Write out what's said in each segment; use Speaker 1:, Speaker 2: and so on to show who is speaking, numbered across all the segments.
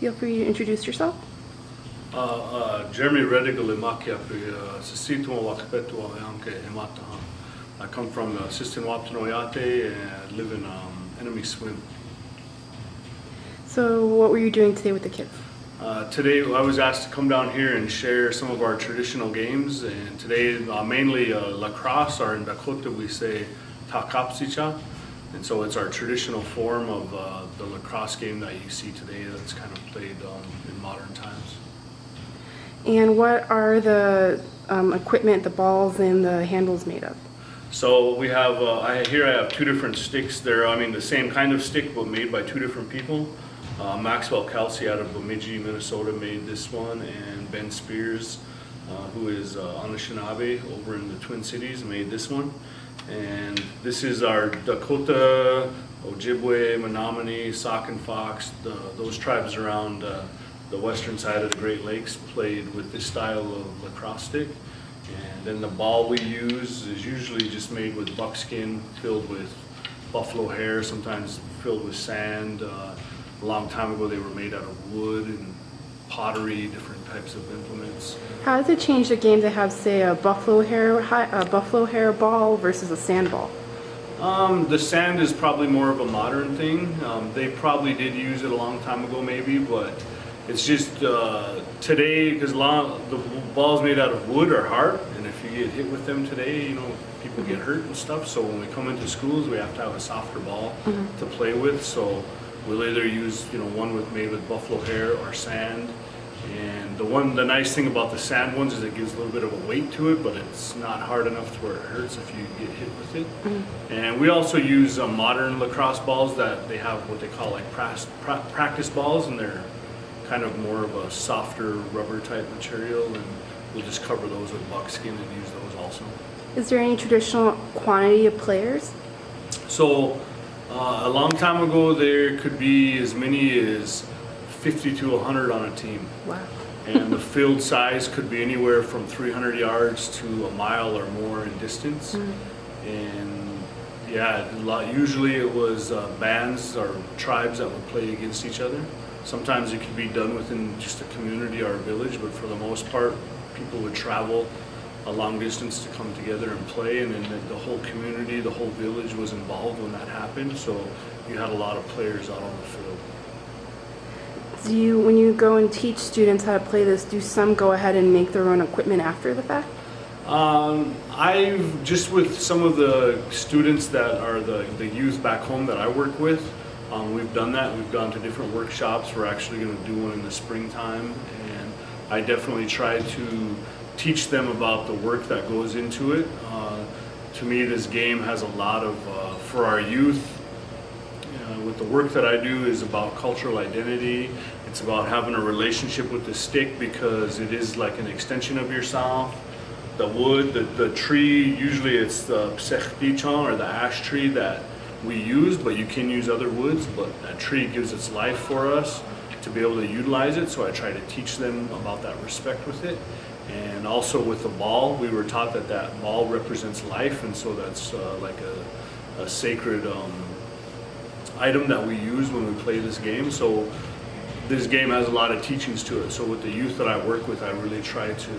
Speaker 1: Feel free to introduce yourself.
Speaker 2: Jeremy Redigal I come from Assistant Waptanoyate and live in Enemy Swim.
Speaker 1: So what were you doing today with the kids?
Speaker 2: Today I was asked to come down here and share some of our traditional games, and today mainly lacrosse, or in Dakota we say takapsicha, and so it's our traditional form of the lacrosse game that you see today that's kind of played in modern times.
Speaker 1: And what are the equipment, the balls and the handles made of?
Speaker 2: So we have, I have two different sticks. They're, the same kind of stick, but made by two different people. Maxwell Kelsey out of Bemidji, Minnesota made this one, and Ben Spears, who is Anishinaabe over in the Twin Cities, made this one. And this is our Dakota, Ojibwe, Menominee, Sauk and Fox, those tribes around the western side of the Great Lakes played with this style of lacrosse stick. And then the ball we use is usually just made with buckskin filled with buffalo hair, sometimes filled with sand. A long time ago they were made out of wood and pottery, different types of implements.
Speaker 1: How does it change the game to have, say, a buffalo hair ball versus a sand ball?
Speaker 2: The sand is probably more of a modern thing. They probably did use it a long time ago maybe, but it's just today, because the balls made out of wood are hard, and if you get hit with them today, people get hurt and stuff. So when we come into schools, we have to have a softer ball to play with. So we'll either use one made with buffalo hair or sand. And the nice thing about the sand ones is it gives a little bit of a weight to it, but it's not hard enough to where it hurts if you get hit with it. And we also use modern lacrosse balls that they have what they call like practice balls, and they're kind of more of a softer rubber type material, and we'll just cover those with buckskin and use those also.
Speaker 1: Is there any traditional quantity of players?
Speaker 2: So a long time ago there could be as many as 50 to 100 on a team.
Speaker 1: Wow.
Speaker 2: And the field size could be anywhere from 300 yards to a mile or more in distance. And yeah, usually it was bands or tribes that would play against each other. Sometimes it could be done within just a community or a village, but for the most part, people would travel a long distance to come together and play, and then the whole community, the whole village was involved when that happened, so you had a lot of players out on the field.
Speaker 1: When you go and teach students how to play this, do some go ahead and make their own equipment after the fact?
Speaker 2: I've just with some of the students that are the youth back home that I work with, we've done that. We've gone to different workshops. We're actually going to do one in the springtime, and I definitely try to teach them about the work that goes into it. To me, this game has a lot of, for our youth, with the work that I do is about cultural identity. It's about having a relationship with the stick because it is like an extension of yourself. The wood, the tree, usually it's the psechpichon or the ash tree that we used, but you can use other woods, but that tree gives its life for us to be able to utilize it, so I try to teach them about that respect with it. And also with the ball, we were taught that ball represents life, and so that's like a sacred item that we use when we play this game. So this game has a lot of teachings to it, so with the youth that I work with, I really try to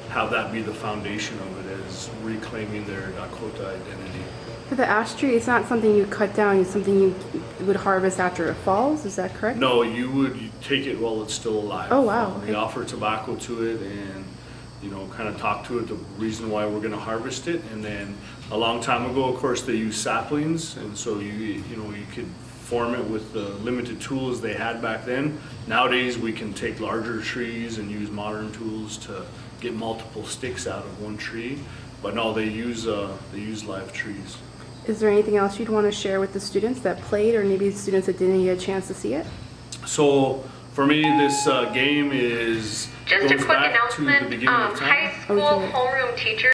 Speaker 2: have that be the foundation of it, as reclaiming their Dakota identity.
Speaker 1: For the ash tree, it's not something you cut down, it's something you would harvest after it falls, is that correct?
Speaker 2: No, you take it while it's still alive.
Speaker 1: Oh wow.
Speaker 2: We offer tobacco to it and kind of talk to it, the reason why we're going to harvest it. And then a long time ago, of course, they used saplings, and so you could form it with the limited tools they had back then. Nowadays we can take larger trees and use modern tools to get multiple sticks out of one tree, but no, they use live trees.
Speaker 1: Is there anything else you'd want to share with the students that played, or maybe the students that didn't get a chance to see it?
Speaker 2: So for me, this game goes back to the beginning of time.
Speaker 3: High school homeroom teachers